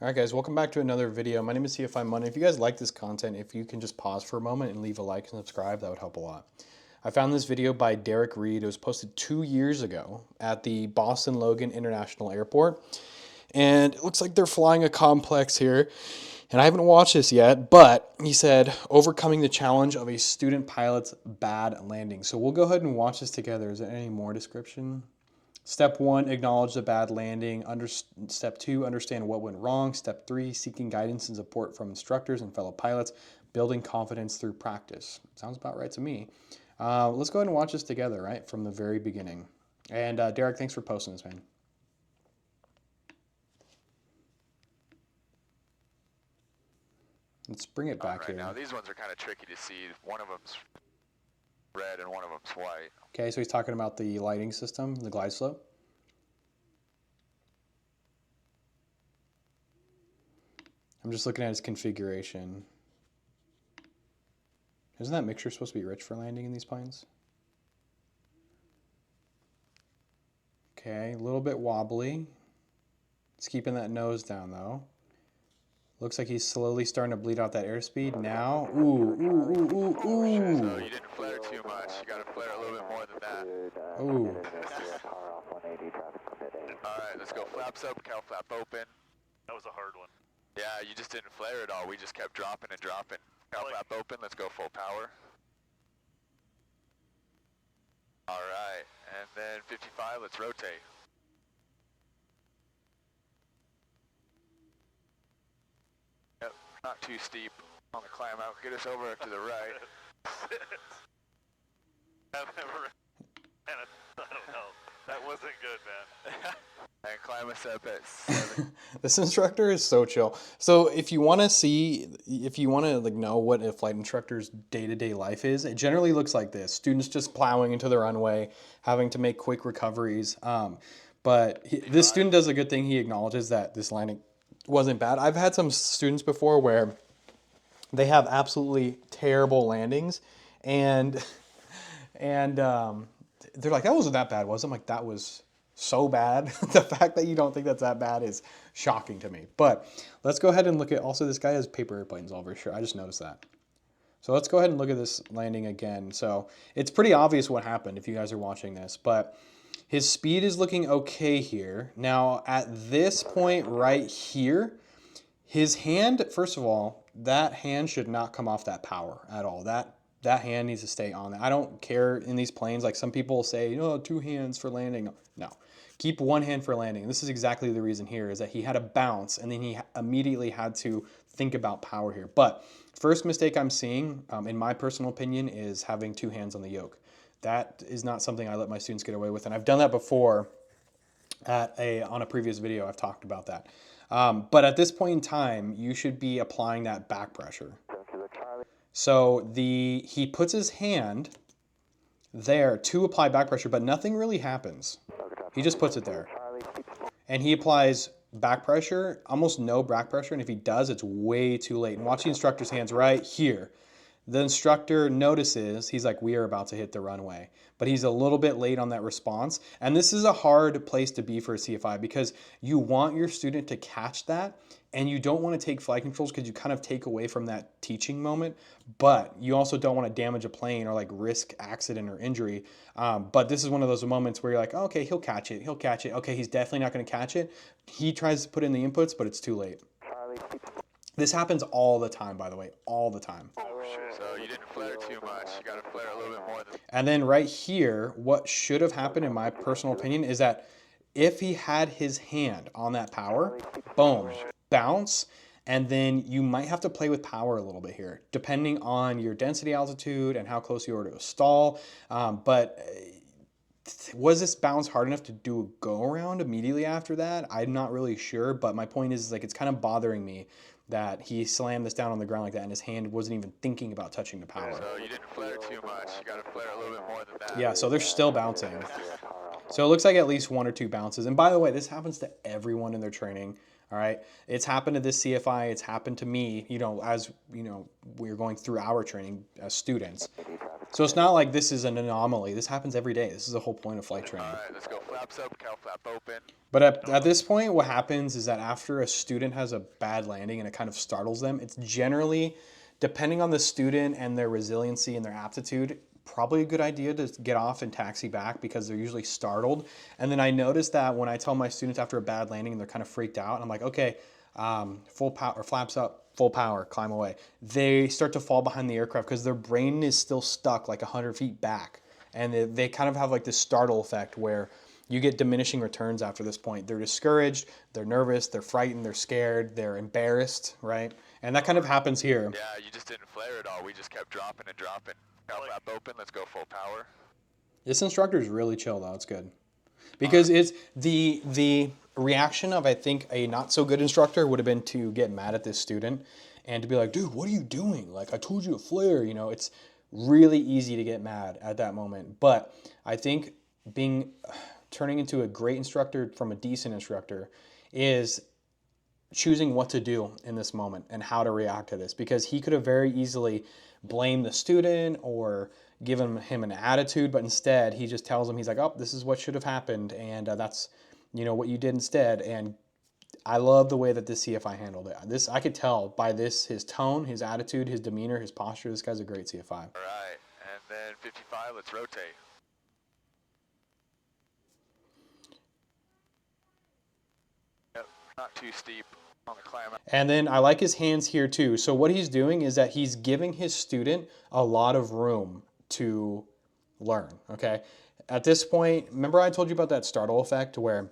Alright guys, welcome back to another video. My name is CFI Money. If you guys like this content, if you can just pause for a moment and leave a like and subscribe, that would help a lot. I found this video by Derek Reed. It was posted 2 years ago at the Boston Logan International Airport. And it looks like they're flying a complex here. And I haven't watched this yet, but he said, overcoming the challenge of a student pilot's bad landing. So we'll go ahead and watch this together. Is there any more description? Step 1, acknowledge the bad landing. Step 2, understand what went wrong. Step 3, seeking guidance and support from instructors and fellow pilots. Building confidence through practice. Sounds about right to me. Let's go ahead and watch this together, right, from the very beginning. And Derek, thanks for posting this, man. Let's bring it back here. Now, these ones are kind of tricky to see. One of them's red and one of them's white. Okay, so he's talking about the lighting system, the glide slope. I'm just looking at his configuration. Isn't that mixture supposed to be rich for landing in these planes? Okay, a little bit wobbly. It's keeping that nose down though. Looks like he's slowly starting to bleed out that airspeed now. Ooh. So you didn't flare too much. You got to flare a little bit more than that. Ooh. Alright, let's go. Flaps up, cow flap open. That was a hard one. Yeah, you just didn't flare at all. We just kept dropping and dropping. Cow flap open, let's go full power. Alright, and then 55, let's rotate. Yep, not too steep on the climb out. Get us over to the right. I don't know. That wasn't good, man. And climb us up at 7. This instructor is so chill. So if you want to like know what a flight instructor's day-to-day life is, it generally looks like this. Students just plowing into the runway, having to make quick recoveries. But this student does a good thing. He acknowledges that this landing wasn't bad. I've had some students before where they have absolutely terrible landings, and they're like, that wasn't that bad, was it? I'm like, that was so bad. The fact that you don't think that's that bad is shocking to me. But let's go ahead and look at, also this guy has paper airplanes all over his shirt. I just noticed that. So let's go ahead and look at this landing again. So it's pretty obvious what happened if you guys are watching this, but his speed is looking okay here. Now at this point right here, his hand, first of all, that hand should not come off that power at all. That hand needs to stay on. I don't care in these planes, like some people say, oh, 2 hands for landing. No, keep 1 hand for landing. This is exactly the reason here, is that he had a bounce and then he immediately had to think about power here. But first mistake I'm seeing, in my personal opinion, is having 2 hands on the yoke. That is not something I let my students get away with. And I've done that before on a previous video. I've talked about that. But at this point in time, you should be applying that back pressure. So he puts his hand there to apply back pressure, but nothing really happens. He just puts it there. And he applies back pressure, almost no back pressure, and if he does, it's way too late. And watch the instructor's hands right here. The instructor notices, he's like, we are about to hit the runway. But he's a little bit late on that response. And this is a hard place to be for a CFI because you want your student to catch that, and you don't want to take flight controls because you kind of take away from that teaching moment, but you also don't want to damage a plane or like risk accident or injury. But this is one of those moments where you're like, oh, okay, he'll catch it. Okay, he's definitely not going to catch it. He tries to put in the inputs, but it's too late. This happens all the time, by the way, all the time. So you didn't flare too much. You got to flare a little bit more than. And then right here, what should have happened, in my personal opinion, is that if he had his hand on that power, boom, bounce, and then you might have to play with power a little bit here, depending on your density altitude and how close you are to a stall. But was this bounce hard enough to do a go around immediately after that? I'm not really sure, but my point is, like, it's kind of bothering me that he slammed this down on the ground like that and his hand wasn't even thinking about touching the power. So you didn't flare too much. You got to flare a little bit more than that. Yeah, so they're still bouncing. So it looks like at least 1 or 2 bounces. And by the way, this happens to everyone in their training. All right. It's happened to this CFI. It's happened to me, as, we're going through our training as students. So it's not like this is an anomaly. This happens every day. This is the whole point of flight training. All right, let's go. Flaps up, cow flap open. But at this point, what happens is that after a student has a bad landing and it kind of startles them, it's generally, depending on the student and their resiliency and their aptitude, probably a good idea to get off and taxi back because they're usually startled. And then I notice that when I tell my students after a bad landing and they're kind of freaked out, I'm like, okay, full power, or flaps up, full power, climb away. They start to fall behind the aircraft because their brain is still stuck like 100 feet back. And they kind of have like this startle effect where you get diminishing returns after this point. They're discouraged, they're nervous, they're frightened, they're scared, they're embarrassed, right? And that kind of happens here. Yeah, you just didn't flare at all. We just kept dropping and dropping. Cow flap open, let's go full power. This instructor is really chill though, it's good. Because it's the reaction of, I think, a not so good instructor would have been to get mad at this student and to be like, dude, what are you doing? Like, I told you to flare, it's really easy to get mad at that moment. But I think turning into a great instructor from a decent instructor is choosing what to do in this moment and how to react to this, because he could have very easily blamed the student or given him an attitude, but instead he just tells him, he's like, oh, this is what should have happened, and that's what you did instead. And I love the way that this CFI handled it. I could tell by his tone, his attitude, his demeanor, his posture. This guy's a great CFI. All right, and then 55, let's rotate. Yep, not too steep on the climb. And then I like his hands here too. So what he's doing is that he's giving his student a lot of room to learn, okay? At this point, remember I told you about that startle effect where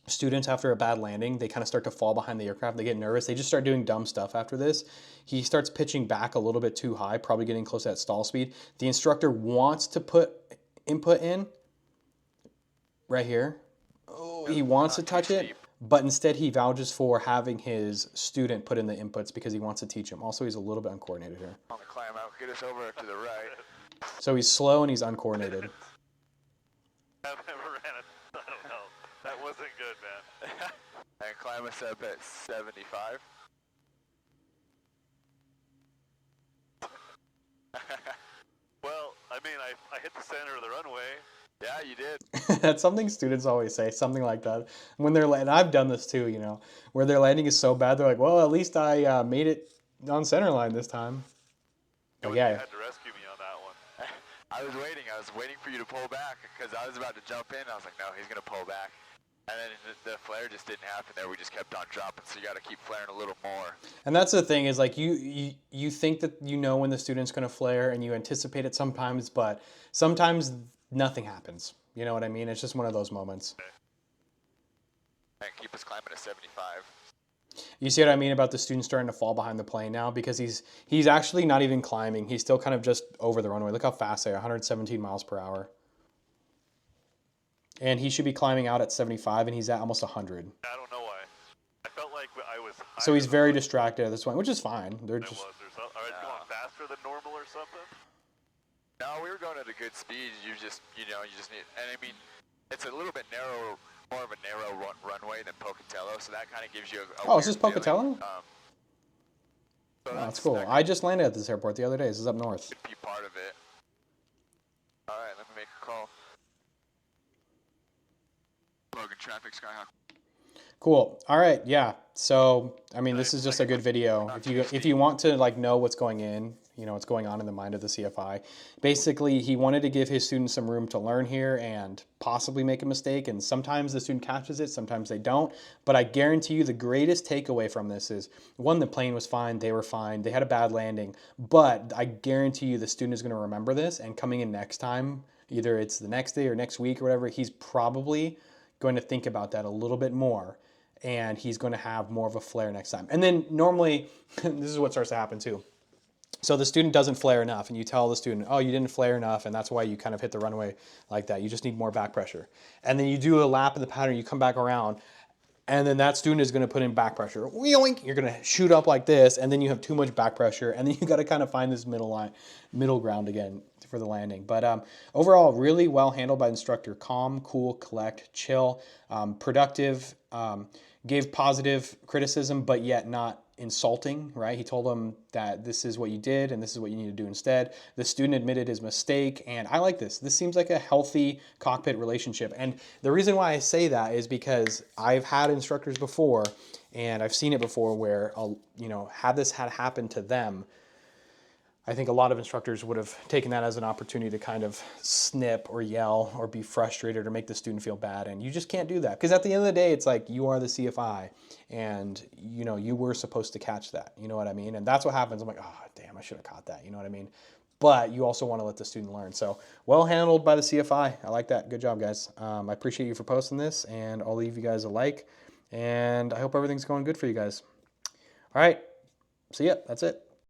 students after a bad landing, they kind of start to fall behind the aircraft, they get nervous, they just start doing dumb stuff after this. He starts pitching back a little bit too high, probably getting close to that stall speed. The instructor wants to put input in right here. Oh, he wants to touch it, but instead he vouches for having his student put in the inputs because he wants to teach him. Also, he's a little bit uncoordinated here. On the climb out, get us over to the right. So he's slow and he's uncoordinated. I've never ran it. I don't know. That wasn't good, man. And climb us up at 75. Well, I mean, I hit the center of the runway. Yeah, you did. That's something students always say, something like that. When they're and I've done this too, where their landing is so bad, they're like, well, at least I made it on center line this time. You Yeah. had to rescue me on that one. I was waiting for you to pull back because I was about to jump in. I was like, no, he's going to pull back. And then the flare just didn't happen there. We just kept on dropping, so you got to keep flaring a little more. And that's the thing is like you think that when the student's going to flare and you anticipate it sometimes, but sometimes nothing happens. You know what I mean? It's just one of those moments. And keep us climbing at 75. You see what I mean about the student starting to fall behind the plane now, because he's actually not even climbing. He's still kind of just over the runway. Look how fast they are, 117 miles per hour. And he should be climbing out at 75, and he's at almost 100. I don't know why. I felt like I was. So he's very distracted at this point, which is fine. They're It just. was. Are you going faster than normal or something? No, we were going at a good speed. You just need, and I mean, it's a little bit narrow, more of a narrow runway than Pocatello, so that kind of gives you a Oh, is this Pocatello? So That's cool. I just landed at this airport the other day. This is up north. Could be part of it. All right, let me make a call. Logan, traffic, Skyhawk. Cool. All right. Yeah. So, I mean, this is just a good video. If you want to know what's going on in the mind of the CFI. Basically, he wanted to give his students some room to learn here and possibly make a mistake. And sometimes the student catches it, sometimes they don't. But I guarantee you the greatest takeaway from this is, one, the plane was fine. They were fine. They had a bad landing. But I guarantee you the student is going to remember this. And coming in next time, either it's the next day or next week or whatever, he's probably going to think about that a little bit more. And he's going to have more of a flare next time. And then normally, this is what starts to happen too. So the student doesn't flare enough, and you tell the student, oh, you didn't flare enough, and that's why you kind of hit the runway like that. You just need more back pressure. And then you do a lap of the pattern, you come back around, and then that student is going to put in back pressure. Yoink! You're going to shoot up like this, and then you have too much back pressure, and then you got to kind of find this middle ground again for the landing. But overall, really well handled by the instructor. Calm, cool, collect, chill, productive. gave positive criticism, but yet not insulting, right? He told them that this is what you did and this is what you need to do instead. The student admitted his mistake, and I like this. This seems like a healthy cockpit relationship. And the reason why I say that is because I've had instructors before, and I've seen it before where, had this had happened to them, I think a lot of instructors would have taken that as an opportunity to kind of snip or yell or be frustrated or make the student feel bad. And you just can't do that. Because at the end of the day, it's like you are the CFI and you were supposed to catch that. You know what I mean? And that's what happens. I'm like, oh, damn, I should have caught that. You know what I mean? But you also want to let the student learn. So well handled by the CFI. I like that. Good job, guys. I appreciate you for posting this, and I'll leave you guys a like. And I hope everything's going good for you guys. All right. See ya. That's it.